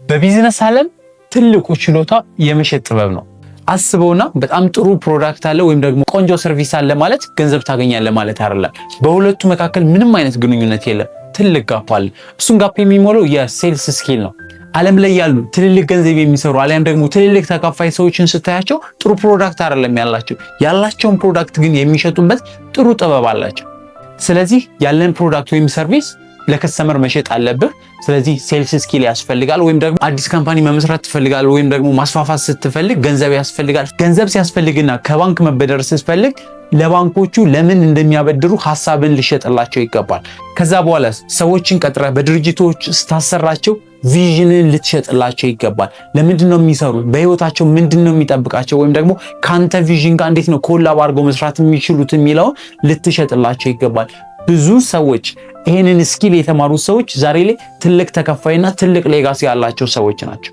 በቢዝነስ ዓለም ትልቁ ችሎታ የመሸጥ ጥበብ ነው። አስበውና በጣም ጥሩ ፕሮዳክት አለ ወይም ደግሞ ቆንጆ ሰርቪስ አለ ማለት ገንዘብ ታገኛለህ ማለት አይደለም። በሁለቱ መካከል ምንም አይነት ግንኙነት የለም። ትልቅ ጋፕ አለ። እሱን ጋፕ የሚሞላው የሴልስ ስኪል ነው። ዓለም ላይ ያሉ ትልልቅ ገንዘብ የሚሰሩ አሊያም ደግሞ ትልልቅ ተካፋይ ሰዎችን ስታያቸው ጥሩ ፕሮዳክት አይደለም ያላቸውን ፕሮዳክት ግን የሚሸጡበት ጥሩ ጥበብ አላቸው። ስለዚህ ያለን ፕሮዳክት ወይም ሰርቪስ ለከስተመር መሸጥ አለብህ። ስለዚህ ሴልስ ስኪል ያስፈልጋል። ወይም ደግሞ አዲስ ካምፓኒ መመስረት ትፈልጋለህ ወይም ደግሞ ማስፋፋት ስትፈልግ ገንዘብ ያስፈልጋል። ገንዘብ ሲያስፈልግና ከባንክ መበደር ስትፈልግ ለባንኮቹ ለምን እንደሚያበድሩ ሐሳብን ልሸጥላቸው ይገባል። ከዛ በኋላ ሰዎችን ቀጥረህ በድርጅቶች ስታሰራቸው ቪዥንን ልትሸጥላቸው ይገባል። ለምንድን ነው የሚሰሩት? በህይወታቸው ምንድን ነው የሚጠብቃቸው? ወይም ደግሞ ካንተ ቪዥን ጋር እንዴት ነው ኮላብ አድርገው መስራት የሚችሉት የሚለውን ልትሸጥላቸው ይገባል። ብዙ ሰዎች ይሄንን ስኪል የተማሩ ሰዎች ዛሬ ላይ ትልቅ ተከፋይና ትልቅ ሌጋሲ ያላቸው ሰዎች ናቸው።